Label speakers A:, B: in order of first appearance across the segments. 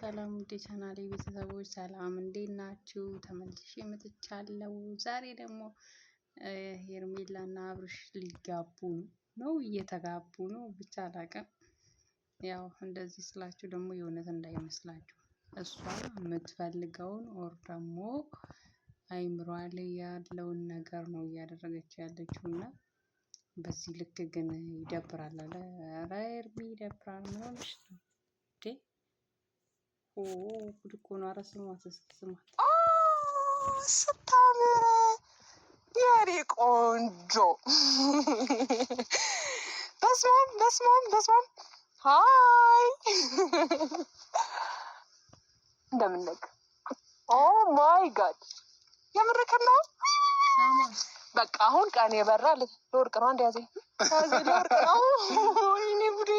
A: ሰላም ውድ ቻናሌ ቤተሰቦች ሰላም እንዴት ናችሁ? ተመልሼ መጥቻለሁ። ዛሬ ደግሞ ሄርሜላና አብርሽ ሊጋቡ ነው እየተጋቡ ነው። ብቻ አላውቅም። ያው እንደዚህ ስላችሁ ደግሞ የእውነት እንዳይመስላችሁ እሷ የምትፈልገውን ኦር ደግሞ አይምሯ ላይ ያለውን ነገር ነው እያደረገች ያለችው እና በዚህ ልክ ግን ይደብራል አለ። ኧረ ሄርሜ ይደብራል። ምን ሆነሽ ነው እንዴ? ጉድ እኮ ነው። ኧረ ስሟት እስኪ ስሟት።
B: ስታምር የኔ ቆንጆ በስማም ሃይ እንደምን ነህ? ኦ ማይ ጋድ የምርክን ነው። በቃ አሁን ቀን የበራ ለወርቅ ነው። አንድ ያዘኝ ለወርቅ ነው። ወይኔ ጉዴ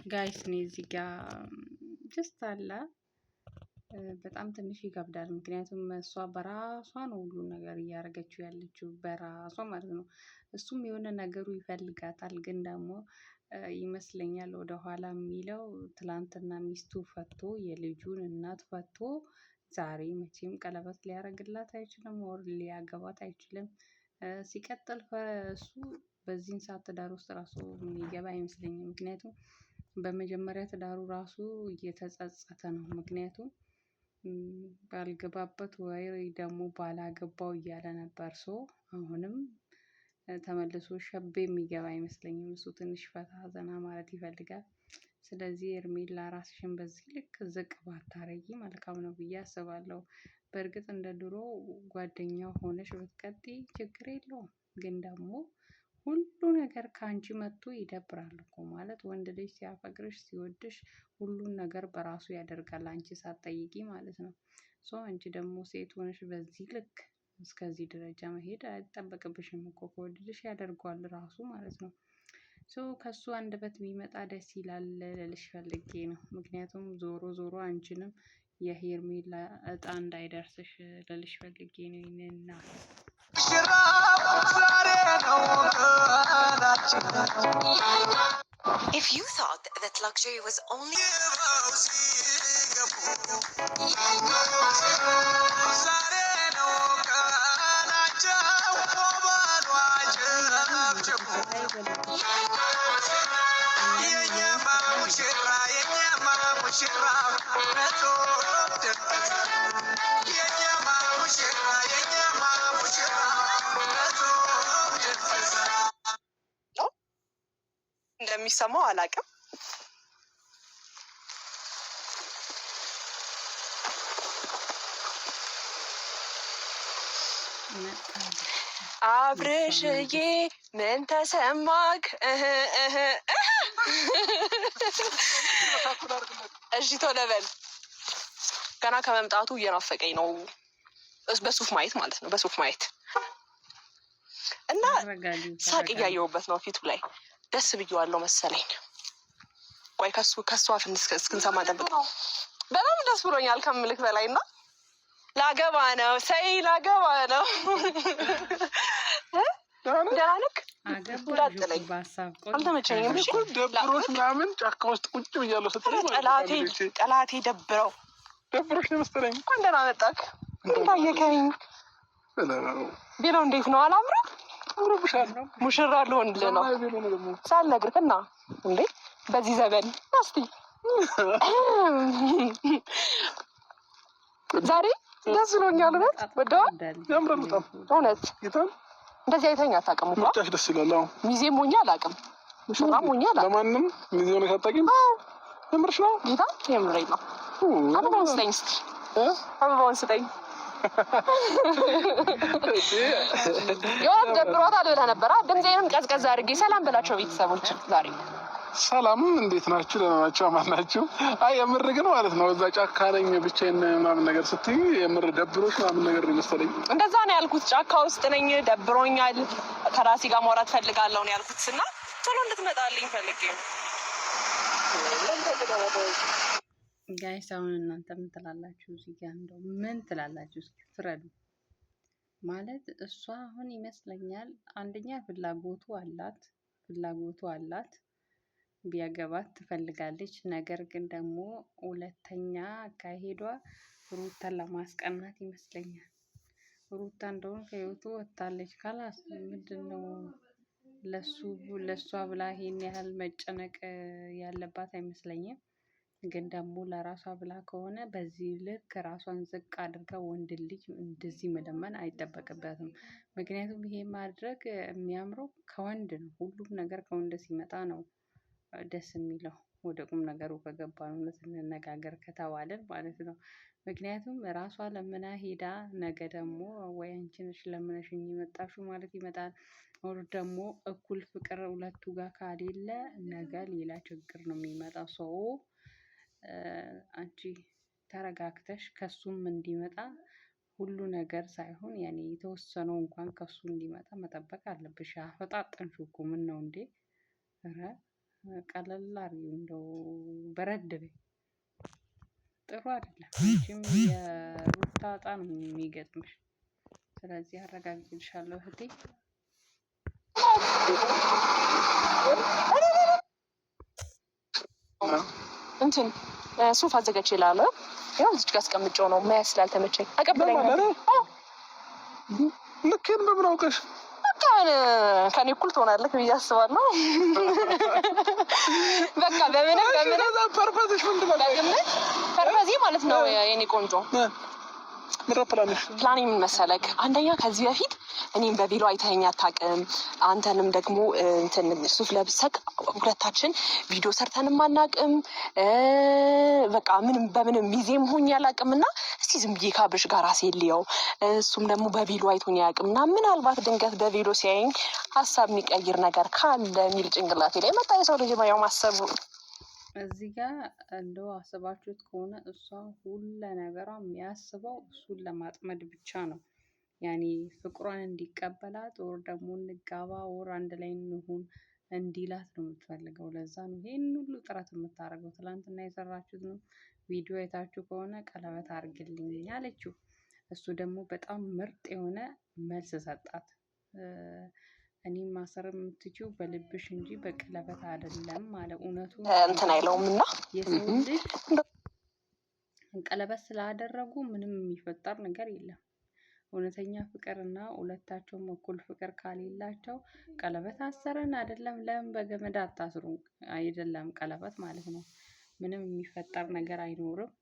A: ጋይስ ነው እዚህ ጋር ጀስት አለ በጣም ትንሽ ይከብዳል። ምክንያቱም እሷ በራሷ ነው ሁሉ ነገር እያደረገችው ያለችው በራሷ ማለት ነው። እሱም የሆነ ነገሩ ይፈልጋታል፣ ግን ደግሞ ይመስለኛል ወደኋላ የሚለው ትላንትና ሚስቱ ፈቶ የልጁን እናት ፈቶ ዛሬ መቼም ቀለበት ሊያረግላት አይችልም፣ ወር ሊያገባት አይችልም። ሲቀጥል እሱ በዚህን ሰዓት ትዳር ውስጥ ራሱ የሚገባ አይመስለኝም። ምክንያቱም በመጀመሪያ ትዳሩ ራሱ እየተጸጸተ ነው። ምክንያቱም ባልገባበት ወይ ደግሞ ባላገባው እያለ ነበር። አሁንም ተመልሶ ሸቤ የሚገባ አይመስለኝም። እሱ ትንሽ ፈታ ዘና ማለት ይፈልጋል። ስለዚህ ሄርሜላ ራስሽን በዚህ ልክ ዝቅ ባታረጊ መልካም ነው ብዬ አስባለሁ። በእርግጥ እንደ ድሮ ጓደኛ ሆነሽ ብትቀጥይ ችግር የለውም፣ ግን ደግሞ ሁሉ ነገር ከአንቺ መጥቶ ይደብራል እኮ ማለት ወንድ ልጅ ሲያፈቅርሽ ሲወድሽ ሁሉን ነገር በራሱ ያደርጋል አንቺ ሳትጠይቂ ማለት ነው። አንቺ ደግሞ ሴት ሆነሽ በዚህ ልክ እስከዚህ ደረጃ መሄድ አይጠበቅብሽም እኮ። ከወደድሽ ያደርገዋል ራሱ ማለት ነው። ከሱ አንደበት ቢመጣ ደስ ይላል ልልሽ ፈልጌ ነው። ምክንያቱም ዞሮ ዞሮ አንቺንም የሄርሜላ እጣ እንዳይደርስሽ ልልሽ ፈልጌ ነው። ይሄንና
B: If you thought that luxury was only እንደሚሰማው አላውቅም። አብርሽዬ ምን ተሰማክ? እሺ ቶሎ በል። ገና ከመምጣቱ እየናፈቀኝ ነው። በሱፍ ማየት ማለት ነው፣ በሱፍ ማየት እና ሳቅ እያየሁበት ነው ፊቱ ላይ። ደስ ብዬዋለሁ መሰለኝ። ቆይ ከሱ አፍ እስክንሰማ ጠብቅ። በጣም ደስ ብሎኛል ከምልክ በላይ እና ላገባ ነው ላገባ ነው። ደህና ነህ? እንዳትለኝ አልተመቸኝም።
C: ደብሮሽ ምናምን ጫካ ውስጥ ቁጭ ብያለሁ ስትለኝ
B: ጠላቴ ደብሮሽ ነው መሰለኝ። እንኳን ደህና መጣክ። እንዳየከኝ ቢለው እንዴት ነው? አላምረም?
C: አምሮብሻል።
B: ሙሽራ ልሆንልህ ነው ሳልነግርህ እና እንዴ በዚህ ዘመን እስቲ ዛሬ ደስ ብሎኛል። እውነት ወደዋል።
C: ያምራል በጣም
B: እውነት።
C: ጌታን
B: እንደዚህ አይተኸኝ አታውቅም እኮ።
C: ብቻሽ ደስ ይላል። አዎ
B: ሚዜም ሆኜ አላውቅም፣ ሙሽራም ሆኜ አላውቅም።
C: ለማንም ሚዜ ሆነሽ አታውቂም? የምርሽ ነው?
B: ጌታ የምሬን ነው። አበባውን ስጠኝ እስኪ፣ አበባውን ስጠኝ። የሆነ ደብሮታል ብለህ ነበረ። ድምፄንም ቀዝቀዝ አድርጌ ሰላም በላቸው ቤተሰቦች። ዛሬ
C: ሰላም እንዴት ናችሁ? ደህና ናችሁ? አማን ናችሁ? አይ የምር ግን ማለት ነው እዛ ጫካ ነኝ ብቻዬን ምናምን ነገር ስትይ የምር ደብሮሽ ምናምን ነገር መሰለኝ።
B: እንደዛ ነው ያልኩት። ጫካ ውስጥ ነኝ፣ ደብሮኛል፣ ከራሴ ጋር ማውራት ፈልጋለሁ ነው ያልኩት እና ቶሎ እንድትመጣልኝ ፈልጌ ነው።
A: ጋይስ አሁን እናንተ ምን ትላላችሁ? እዚህ ጋር እንደው ምን ትላላችሁ? እስኪ ፍረዱ። ማለት እሷ አሁን ይመስለኛል አንደኛ ፍላጎቱ አላት ቢያገባት ትፈልጋለች። ነገር ግን ደግሞ ሁለተኛ አካሄዷ ሩታን ለማስቀናት ይመስለኛል። ሩታ እንደሆነ ከህይወቱ ወጥታለች። ካላስ ምንድነው ለሷ ብላ ይሄን ያህል መጨነቅ ያለባት አይመስለኝም። ግን ደግሞ ለራሷ ብላ ከሆነ በዚህ ልክ ራሷን ዝቅ አድርጋ ወንድ ልጅ እንደዚህ መለመን አይጠበቅበትም። ምክንያቱም ይሄ ማድረግ የሚያምረው ከወንድ ነው። ሁሉም ነገር ከወንድ ሲመጣ ነው ደስ የሚለው። ወደ ቁም ነገሩ ከገባ ነው እንነጋገር ከተባለን ማለት ነው። ምክንያቱም ራሷ ለምና ሄዳ ነገ ደግሞ ወይ አንቺ ነሽ ለምነሽኝ የመጣሽው ማለት ይመጣል። ወር ደግሞ እኩል ፍቅር ሁለቱ ጋር ካሌለ ነገ ሌላ ችግር ነው የሚመጣው። ሰው አንቺ ተረጋግተሽ ከሱም እንዲመጣ ሁሉ ነገር ሳይሆን ያኔ የተወሰነው እንኳን ከሱ እንዲመጣ መጠበቅ አለብሽ። አፈጣጠንሽ እኮ ምን ነው እንዴ? ኧረ ቀለል አድርጊው እንደው በረድ በይ። ጥሩ አይደለም። አንቺም የሩታ ዕጣ ነው የሚገጥምሽ። ስለዚህ አረጋግጥልሻለሁ እህቴ።
B: እንትን ሱፍ አዘጋጅ ይላል። ያው እዚህ ጋር አስቀምጬው ነው መያዝ ስላልተመቸኝ አቀበለኝ።
C: ልኬን በምን አውቀሽ?
B: በቃ ከኔ እኩል ትሆናለህ ብዬ አስባለሁ። በቃ በምንም
C: ፐርፐዝሽ ምንድን ነው?
B: በግምት ፐርፐዜ ማለት ነው የኔ ቆንጆ ፕላን ምን መሰለክ? አንደኛ ከዚህ በፊት እኔም በቪዲዮ አይተኸኝ አታውቅም። አንተንም ደግሞ እንትን ሱፍ ለብሰክ ሁለታችን ቪዲዮ ሰርተንም አናውቅም። በቃ ምንም በምንም ሚዜም ሆኜ አላውቅም እና እስቲ ዝም ብዬ ካብርሽ ጋር ራሴ ልየው። እሱም ደግሞ በቪዲዮ አይቶኝ አያውቅም እና ምናልባት ድንገት በቪዲዮ ሲያየኝ ሀሳብ የሚቀይር ነገር ካለ የሚል ጭንቅላቴ ላይ መጣ። የሰው ልጅ ያው ማሰቡ
A: እዚህ ጋር እንደው አስባችሁት ከሆነ እሷ ሁሉ ነገሯ የሚያስበው እሱን ለማጥመድ ብቻ ነው። ያኔ ፍቅሯን እንዲቀበላት ወር ደግሞ እንጋባ ወር አንድ ላይ እንሁን እንዲላት ነው የምትፈልገው። ለዛ ነው ይሄን ሁሉ ጥረት የምታደርገው። ትናንትና የሰራችሁት ነው ቪዲዮ አይታችሁ ከሆነ ቀለበት አድርግልኝ አለችው። እሱ ደግሞ በጣም ምርጥ የሆነ መልስ ሰጣት። እኔም ማሰር የምትችው በልብሽ እንጂ በቀለበት አይደለም ማለት እውነቱ
B: እንትን አይለውም እና
A: የሰው ልጅ ቀለበት ስላደረጉ ምንም የሚፈጠር ነገር የለም። እውነተኛ ፍቅር እና ሁለታቸውም እኩል ፍቅር ካሌላቸው ቀለበት አሰረን አይደለም ለምን በገመድ አታስሩ አይደለም ቀለበት ማለት ነው። ምንም የሚፈጠር ነገር አይኖርም።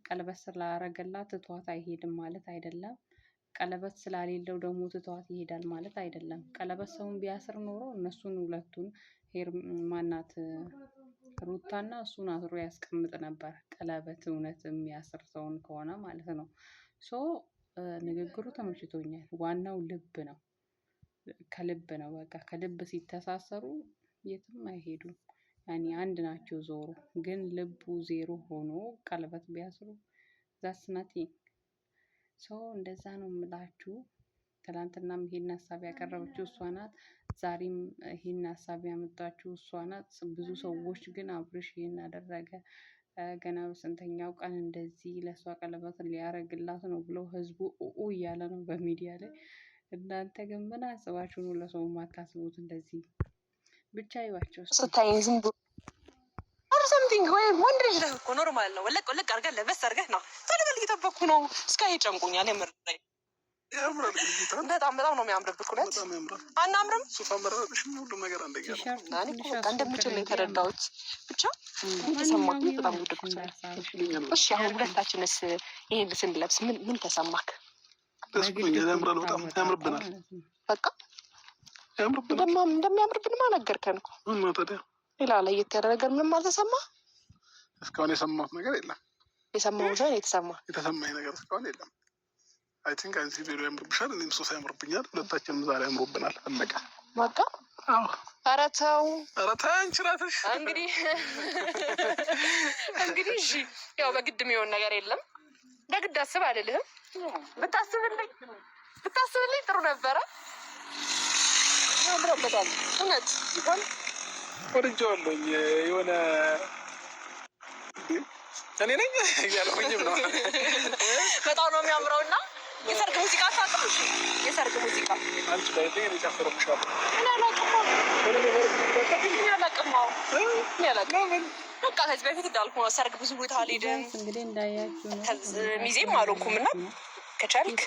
A: ቀለበት ስላረገላት ትቷት አይሄድም ማለት አይደለም። ቀለበት ስላሌለው ደግሞ ትቷት ይሄዳል ማለት አይደለም። ቀለበት ሰውን ቢያስር ኖሮ እነሱን ሁለቱን ማናት ሩታና እሱን አስሮ ያስቀምጥ ነበር። ቀለበት እውነት የሚያስር ሰውን ከሆነ ማለት ነው። ሶ ንግግሩ ተመችቶኛል። ዋናው ልብ ነው። ከልብ ነው በቃ ከልብ ሲተሳሰሩ የትም አይሄዱም። ያኔ አንድ ናቸው ዞሮ። ግን ልቡ ዜሮ ሆኖ ቀለበት ቢያስሩ ዛትስ ናቲንግ። ሰው እንደዛ ነው የምላችሁ። ትላንትናም ይሄን ሀሳብ ያቀረበችው እሷ ናት። ዛሬም ይሄን ሀሳብ ያመጣችው እሷ ናት። ብዙ ሰዎች ግን አብርሽ ይሄን አደረገ ገና በስንተኛው ቀን እንደዚህ ለእሷ ቀለበት ሊያረግላት ነው ብለው ህዝቡ እያለ ነው በሚዲያ ላይ። እናንተ ግን ምን አስባችሁ ነው ለሰው የማታስቡት? እንደዚህ ብቻ ይዋቸው
B: ስታይ ዝም ብሎ ሰምቲንግ ወይ ወንድ ልጅ ነው እኮ ኖርማል ነው። ወለቅ ወለቅ አድርገህ ለበስ አድርገህ ነው ታዲያ እየጠበኩ ነው። እስካሁን ይጨንቁኛል። የምር
C: ያምራል።
B: በጣም ነው የሚያምርብህ። እውነት አናምርም?
C: ሱፍ አመራረጥሽ ሁሉ ነገር አንደኛ ነው።
B: እንደምችል ነው የተረዳሁት። ብቻ ተሰማክ? በጣም ወደድኩት። እሺ አሁን ሁለታችንስ ይሄን ስንለብስ ምን ተሰማክ?
C: ደስ ብሎኛል። ያምራል። በጣም ያምርብናል።
B: በቃ ያምርብናል። እንደሚያምርብንማ ነገርከን እኮ።
C: ምን ታዲያ
B: ሌላ ለየት ያለ ነገር ምንም አልተሰማ?
C: እስካሁን የሰማሁት ነገር የለም።
B: የሰማሁት ሳይሆን
C: የተሰማኝ ነገር እስካሁን የለም። አይ ቲንክ አንቺ ቪዲዮ ያምርብሻል፣ እኔም ሶስ ያምርብኛል። ሁለታችንም ዛሬ ያምሩብናል። አለቀ።
B: በቃ ኧረ ተው
C: አንቺ እራስሽ
B: እንግዲህ እሺ፣ ያው በግድ የሚሆን ነገር የለም። በግድ አስብ አልልህም። ብታስብልኝ ጥሩ ነበረ። ያምረበታል እውነት
C: ወድጄዋለሁኝ። የሆነ እኔ ነኝ እያልኩኝም ነው።
B: በጣም ነው የሚያምረው። እና የሰርግ ሙዚቃ ታጥሩ። የሰርግ ሙዚቃ
C: አንቺ ላይ እኔ ጨፍርብሻለሁ።
B: እኔ አላውቅም። በቃ ከዚህ በፊት እንዳልኩ ነው፣ ሰርግ ብዙ ቦታ አልሄድም።
A: እንግዲህ እንዳያችሁ
B: ሚዜም አልሆንኩም እና ከቻልክ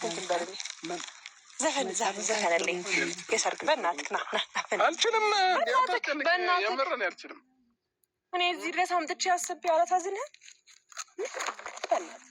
B: እንትን በልልኝ፣ ዘፈንልኝ የሰርግ በእናትህ ና።
C: አልችልም፣
B: በእናትህ
C: የምር አልችልም።
B: እኔ እዚህ ድረስ አምጥቼ አስቤ አላሳዝንህም። በእናትህ